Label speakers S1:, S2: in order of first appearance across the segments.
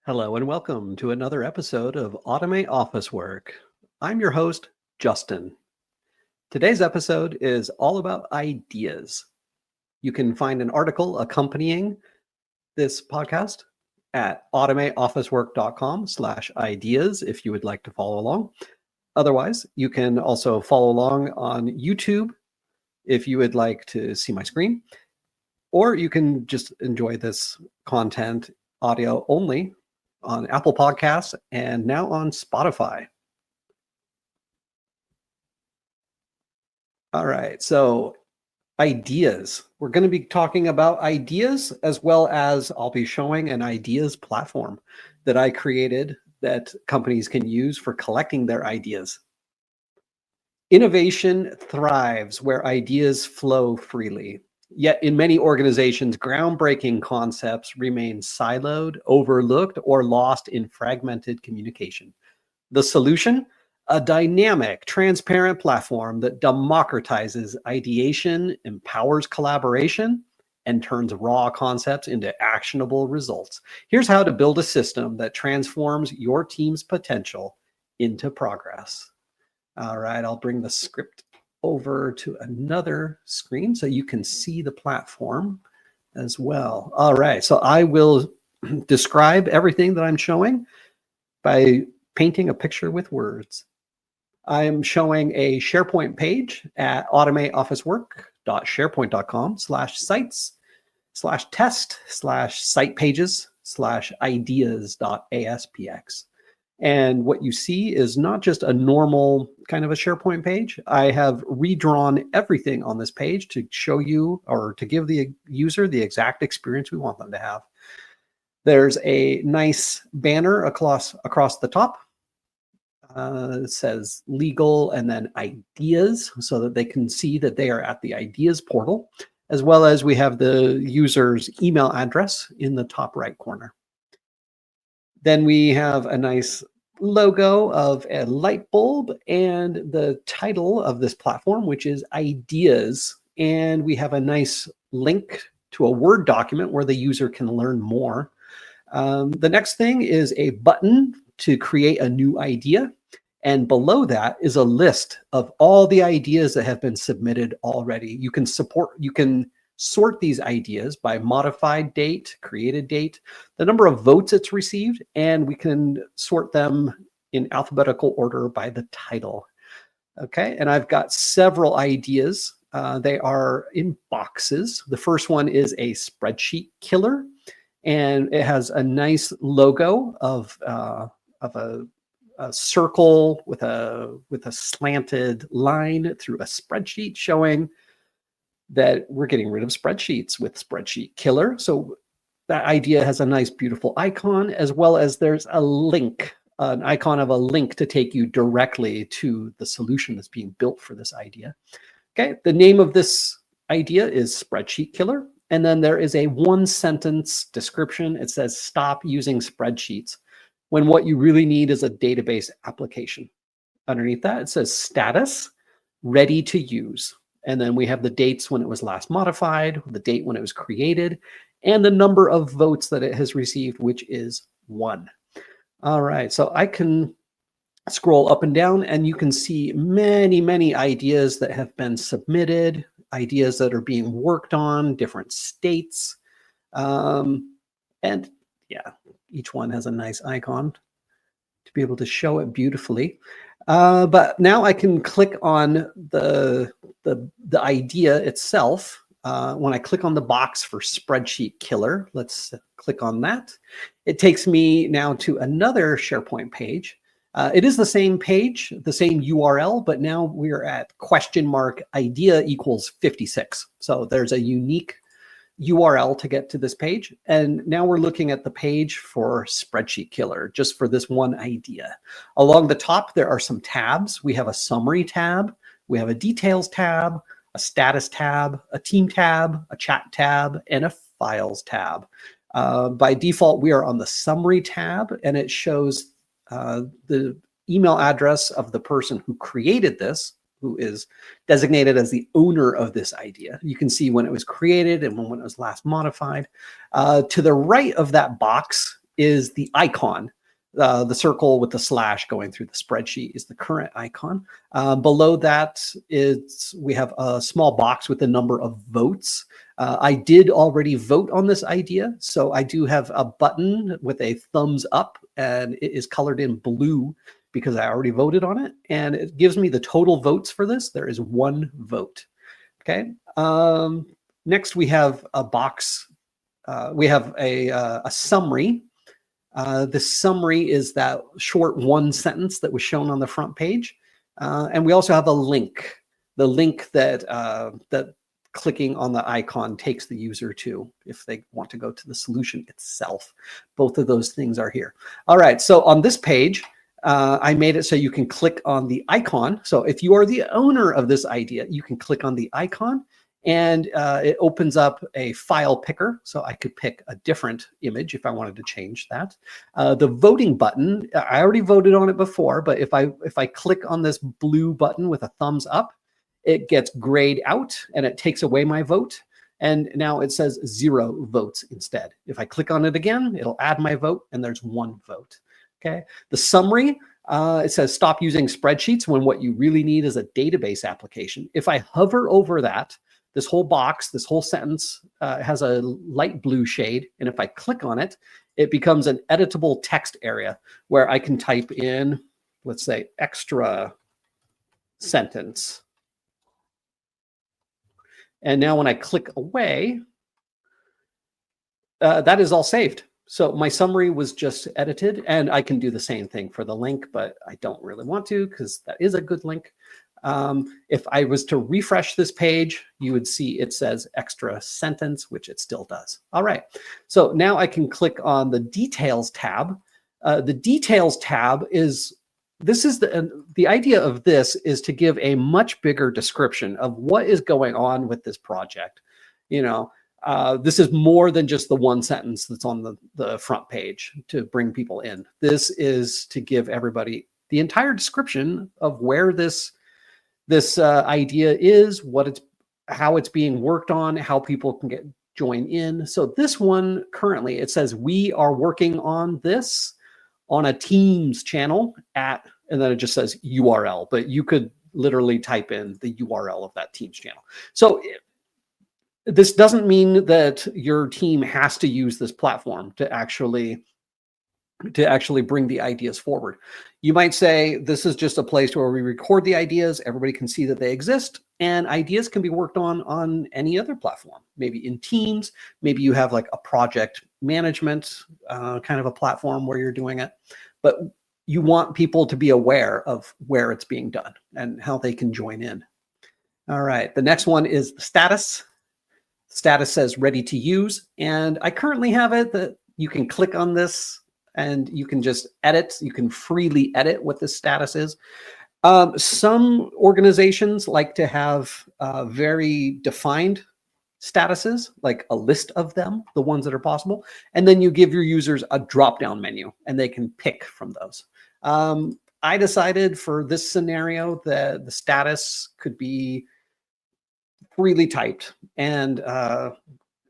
S1: Hello and welcome to another episode of Automate Office Work. I'm your host, Justin. Today's episode is all about ideas. You can find an article accompanying this podcast at automateofficework.com/ideas if you would like to follow along. Otherwise, you can also follow along on YouTube if you would like to see my screen, or you can just enjoy this content audio only on Apple Podcasts and now on Spotify. All right, so ideas. We're going to be talking about ideas, as well as I'll be showing an ideas platform that I created that companies can use for collecting their ideas. Innovation thrives where ideas flow freely. Yet in many organizations, groundbreaking concepts remain siloed, overlooked, or lost in fragmented communication. The solution? A dynamic, transparent platform that democratizes ideation, empowers collaboration, and turns raw concepts into actionable results. Here's how to build a system that transforms your team's potential into progress. All right, I'll bring the script over to another screen so you can see the platform as well. All right, so I will describe everything that I'm showing by painting a picture with words. I'm showing a SharePoint page at automateofficework.sharepoint.com/sites/test/site pages/ideas.aspx. And what you see is not just a normal kind of a SharePoint page. I have redrawn everything on this page to show you, or to give the user the exact experience we want them to have. There's a nice banner across the top. It says legal and then ideas, so that they can see that they are at the ideas portal, as well as we have the user's email address in the top right corner. Then we have a nice logo of a light bulb and the title of this platform, which is Ideas. And we have a nice link to a Word document where the user can learn more. The next thing is a button to create a new idea. And below that is a list of all the ideas that have been submitted already. You can sort these ideas by modified date, created date, the number of votes it's received, and we can sort them in alphabetical order by the title. Okay, and I've got several ideas. They are in boxes. The first one is a spreadsheet killer, and it has a nice logo of a circle with a slanted line through a spreadsheet, showing that we're getting rid of spreadsheets with Spreadsheet Killer. So that idea has a nice, beautiful icon, as well as there's a link, an icon of a link to take you directly to the solution that's being built for this idea. Okay, the name of this idea is Spreadsheet Killer. And then there is a one-sentence description. It says, stop using spreadsheets, when what you really need is a database application. Underneath that, it says status, ready to use. And then we have the dates when it was last modified, the date when it was created, and the number of votes that it has received, which is 1. All right, so I can scroll up and down and you can see many, many ideas that have been submitted, ideas that are being worked on, different states. And yeah, each one has a nice icon to be able to show it beautifully. But now I can click on the idea itself. When I click on the box for Spreadsheet Killer, let's click on that. It takes me now to another SharePoint page. It is the same page, the same URL, but now we're at !idea equals 56. So there's a unique URL to get to this page. And now we're looking at the page for Spreadsheet Killer, just for this one idea. Along the top, there are some tabs. We have a summary tab, we have a details tab, a status tab, a team tab, a chat tab, and a files tab. By default, we are on the summary tab, and it shows the email address of the person who created this, who is designated as the owner of this idea. You can see when it was created and when it was last modified. To the right of that box is the icon. The circle with the slash going through the spreadsheet is the current icon. Below that is we have a small box with the number of votes. I did already vote on this idea, so I do have a button with a thumbs up, and it is colored in blue because I already voted on it, and it gives me the total votes for this. There is 1 vote. Okay. Next, we have a box. We have a summary. The summary is that short 1 sentence that was shown on the front page. And we also have a link, the link that, that clicking on the icon takes the user to if they want to go to the solution itself. Both of those things are here. All right, so on this page, I made it so you can click on the icon. So if you are the owner of this idea, you can click on the icon, and it opens up a file picker. So I could pick a different image if I wanted to change that. The voting button, I already voted on it before, but if I click on this blue button with a thumbs up, it gets grayed out and it takes away my vote. And now it says 0 votes instead. If I click on it again, it'll add my vote and there's 1 vote. Okay. The summary, it says stop using spreadsheets when what you really need is a database application. If I hover over that, this whole box, this whole sentence has a light blue shade. And if I click on it, it becomes an editable text area where I can type in, let's say, extra sentence. And now when I click away, that is all saved. So my summary was just edited, and I can do the same thing for the link, but I don't really want to because that is a good link. If I was to refresh this page, you would see it says extra sentence, which it still does. All right, so now I can click on the details tab. The details tab is, this is the idea of this is to give a much bigger description of what is going on with this project. You know, this is more than just the 1 sentence that's on the front page to bring people in. This is to give everybody the entire description of where this idea is, how it's being worked on, how people can join in. So this one currently, it says we are working on this on a Teams channel and then it just says URL, but you could literally type in the URL of that Teams channel. So this doesn't mean that your team has to use this platform to actually bring the ideas forward. You might say this is just a place where we record the ideas, everybody can see that they exist, and ideas can be worked on any other platform, maybe in Teams, maybe you have like a project management kind of a platform where you're doing it, but you want people to be aware of where it's being done and how they can join in. All right, the next one is the status. Status says ready to use, and I currently have it that you can click on this and you can just edit. You can freely edit what this status is. Some organizations like to have very defined statuses, like a list of them, the ones that are possible. And then you give your users a drop-down menu and they can pick from those. I decided for this scenario that the status could be freely typed. And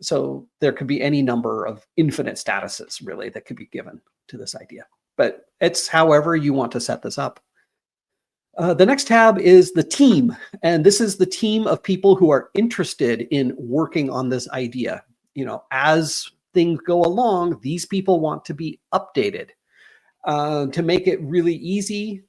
S1: so there could be any number of infinite statuses really that could be given to this idea, but it's however you want to set this up. The next tab is the team, and this is the team of people who are interested in working on this idea. You know, as things go along, these people want to be updated to make it really easy.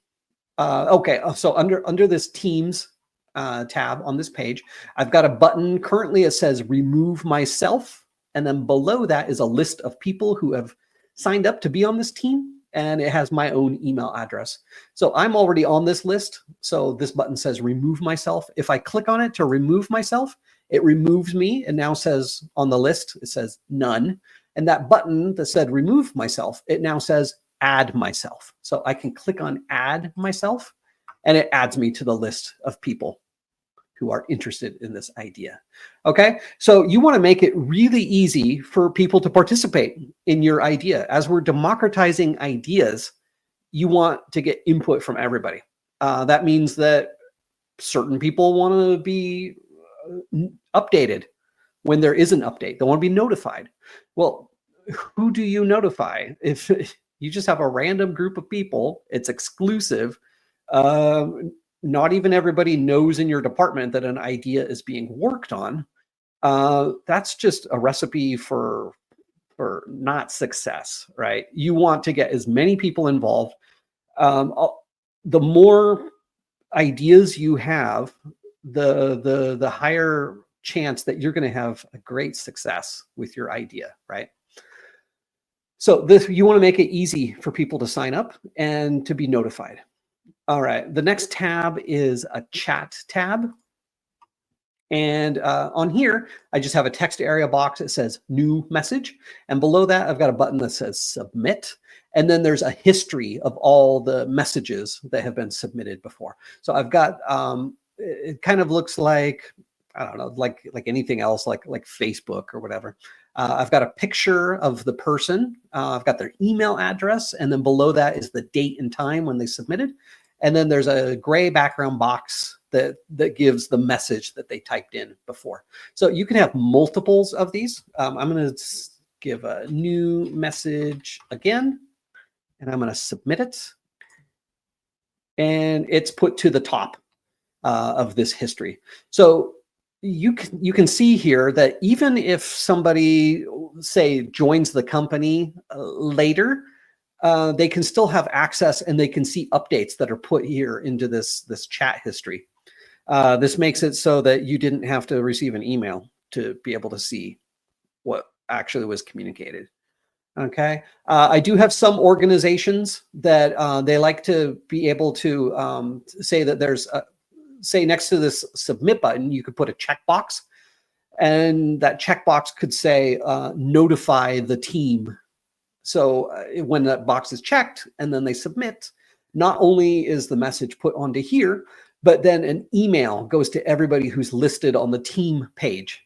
S1: Okay, so under this teams tab on this page, I've got a button. Currently it says remove myself, and then below that is a list of people who have signed up to be on this team, and it has my own email address. So I'm already on this list, so this button says remove myself. If I click on it to remove myself, it removes me and now says on the list, it says none. And that button that said remove myself, it now says add myself. So I can click on add myself and it adds me to the list of people who are interested in this idea. Okay, so you want to make it really easy for people to participate in your idea. As we're democratizing ideas, you want to get input from everybody. That means that certain people want to be updated when there is an update. They want to be notified. Well, who do you notify? If you just have a random group of people, it's exclusive. Not even everybody knows in your department that an idea is being worked on. That's just a recipe for not success, right? You want to get as many people involved. The more ideas you have, the higher chance that you're going to have a great success with your idea, right? So this, you want to make it easy for people to sign up and to be notified. All right, the next tab is a chat tab. And on here, I just have a text area box that says new message. And below that, I've got a button that says submit. And then there's a history of all the messages that have been submitted before. So I've got, it kind of looks like, I don't know, like anything else, like Facebook or whatever. I've got a picture of the person. I've got their email address. And then below that is the date and time when they submitted. And then there's a gray background box that gives the message that they typed in before. So you can have multiples of these. I'm going to give a new message again, and I'm going to submit it. And it's put to the top of this history. So you can see here that even if somebody, say, joins the company later, they can still have access and they can see updates that are put here into this chat history. This makes it so that you didn't have to receive an email to be able to see what actually was communicated. Okay. I do have some organizations that they like to be able to say that there's say next to this submit button, you could put a checkbox, and that checkbox could say notify the team. So when that box is checked and then they submit, not only is the message put onto here, but then an email goes to everybody who's listed on the team page.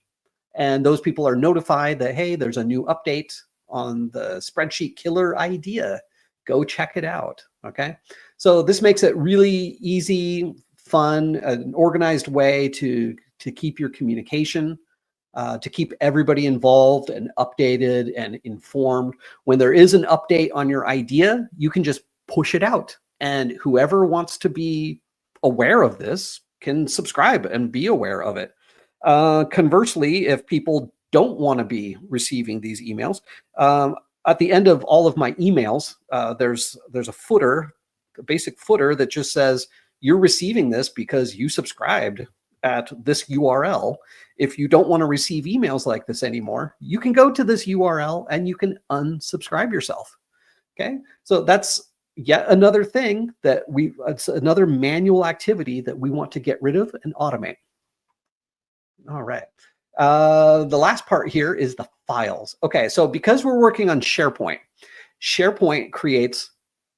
S1: And those people are notified that, hey, there's a new update on the spreadsheet killer idea. Go check it out. Okay. So this makes it really easy, fun, an organized way to keep your communication, to keep everybody involved and updated and informed. When there is an update on your idea, you can just push it out. And whoever wants to be aware of this can subscribe and be aware of it. Conversely, if people don't want to be receiving these emails, at the end of all of my emails, there's a footer, a basic footer that just says, you're receiving this because you subscribed at this URL. If you don't want to receive emails like this anymore, you can go to this URL and you can unsubscribe yourself. Okay, so that's yet another thing that it's another manual activity that we want to get rid of and automate. All right. The last part here is the files. Okay, so because we're working on SharePoint, SharePoint creates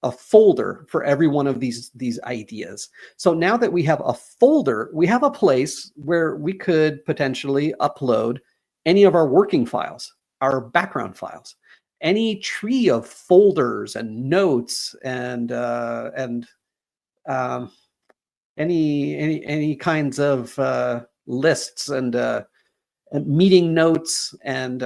S1: a folder for every one of these ideas. So now that we have a folder, we have a place where we could potentially upload any of our working files, our background files, any tree of folders and notes and any kinds of lists and meeting notes and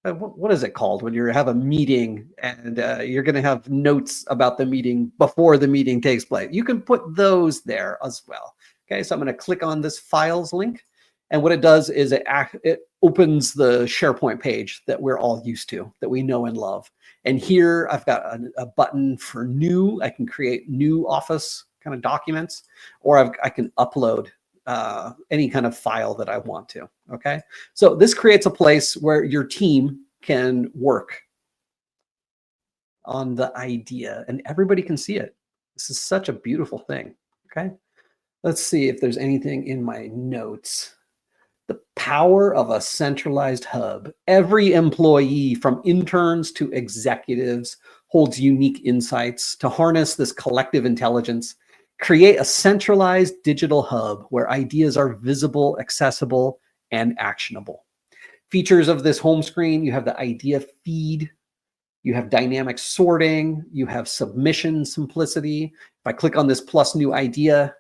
S1: what is it called when you have a meeting and you're going to have notes about the meeting before the meeting takes place? You can put those there as well. Okay, so I'm going to click on this files link, and what it does is it opens the SharePoint page that we're all used to, that we know and love. And here I've got a button for new. I can create new Office kind of documents, or I can upload any kind of file that I want to. Okay, so this creates a place where your team can work on the idea and everybody can see it. This is such a beautiful thing. Okay, let's see if there's anything in my notes. The power of a centralized hub. Every employee, from interns to executives, holds unique insights. To harness this collective intelligence, create a centralized digital hub where ideas are visible, accessible, and actionable. Features of this home screen: you have the idea feed, you have dynamic sorting, you have submission simplicity. If I click on this plus new idea,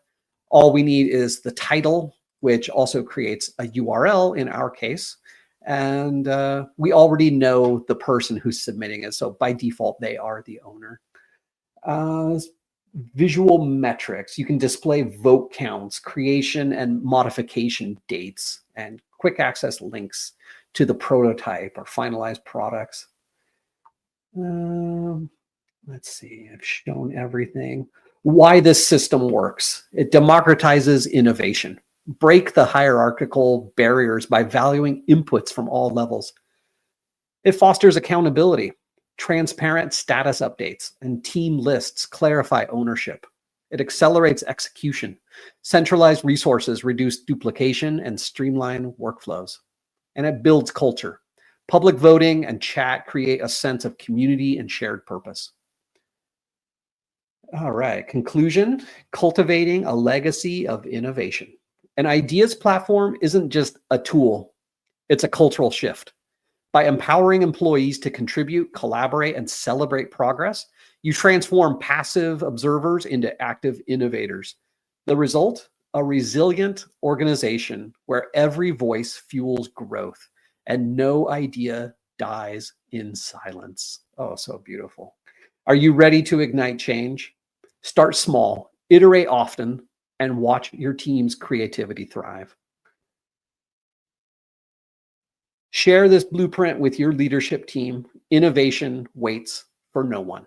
S1: all we need is the title, which also creates a URL in our case. And we already know the person who's submitting it. So by default, they are the owner. Visual metrics. You can display vote counts, creation and modification dates, and quick access links to the prototype or finalized products. Let's see, I've shown everything. Why this system works. It democratizes innovation. Break the hierarchical barriers by valuing inputs from all levels. It fosters accountability. Transparent status updates and team lists clarify ownership. It accelerates execution. Centralized resources reduce duplication and streamline workflows. And it builds culture. Public voting and chat create a sense of community and shared purpose. All right, conclusion, cultivating a legacy of innovation. An ideas platform isn't just a tool, it's a cultural shift. By empowering employees to contribute, collaborate, and celebrate progress, you transform passive observers into active innovators. The result? A resilient organization where every voice fuels growth and no idea dies in silence. Oh, so beautiful. Are you ready to ignite change? Start small, iterate often, and watch your team's creativity thrive. Share this blueprint with your leadership team. Innovation waits for no one.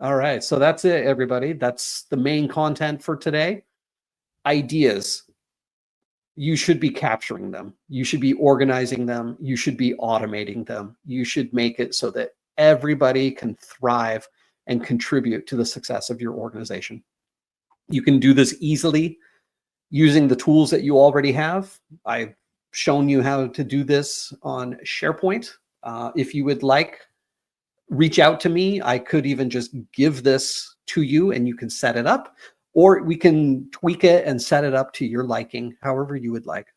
S1: All right, so that's it, everybody. That's the main content for today. Ideas. You should be capturing them. You should be organizing them. You should be automating them. You should make it so that everybody can thrive and contribute to the success of your organization. You can do this easily using the tools that you already have. I've shown you how to do this on SharePoint. If you would like, reach out to me. I could even just give this to you and you can set it up, or we can tweak it and set it up to your liking, however you would like.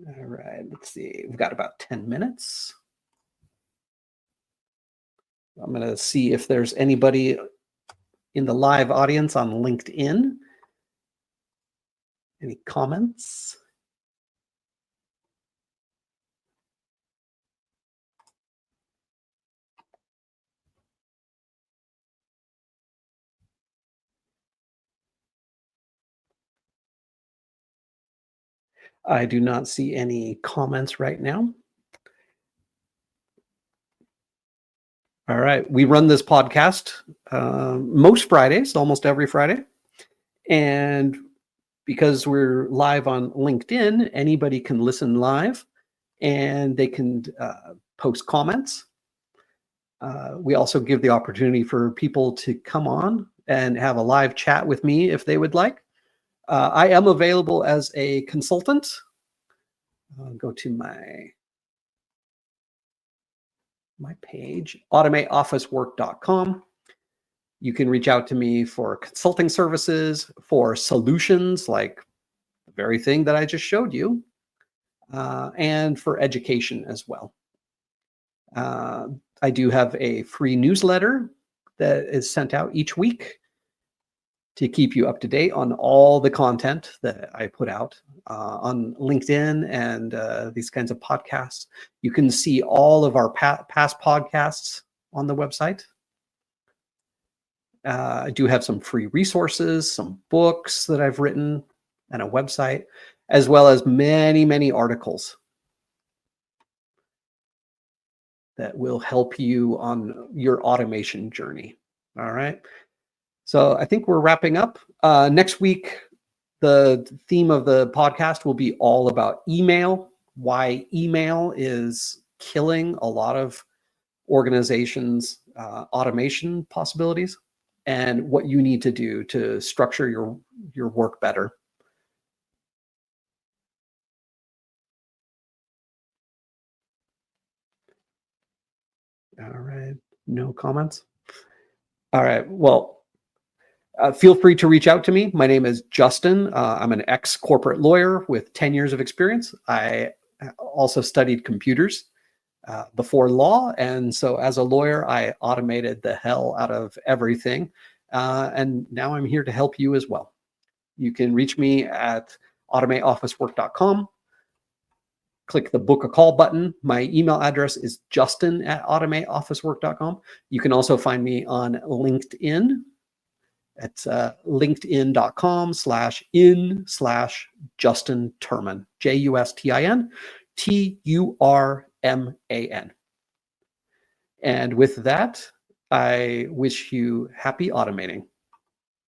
S1: All right, let's see. We've got about 10 minutes. I'm going to see if there's anybody in the live audience on LinkedIn. Any comments? I do not see any comments right now. All right, we run this podcast most Fridays, almost every Friday. And because we're live on LinkedIn, anybody can listen live and they can post comments. We also give the opportunity for people to come on and have a live chat with me if they would like. I am available as a consultant. I'll go to my page, automateofficework.com. You can reach out to me for consulting services, for solutions like the very thing that I just showed you, and for education as well. I do have a free newsletter that is sent out each week to keep you up to date on all the content that I put out on LinkedIn and these kinds of podcasts. You can see all of our past podcasts on the website. I do have some free resources, some books that I've written, and a website, as well as many, many articles that will help you on your automation journey. All right. So I think we're wrapping up. Next week, the theme of the podcast will be all about email, why email is killing a lot of organizations' automation possibilities, and what you need to do to structure your work better. All right, no comments? All right, well, feel free to reach out to me. My name is Justin. I'm an ex-corporate lawyer with 10 years of experience. I also studied computers before law. And so as a lawyer, I automated the hell out of everything. And now I'm here to help you as well. You can reach me at automateofficework.com. click the book a call button. My email address is justin@automateofficework.com. You can also find me on LinkedIn. It's linkedin.com/in/Justin Turman, JUSTIN TURMAN. And with that, I wish you happy automating.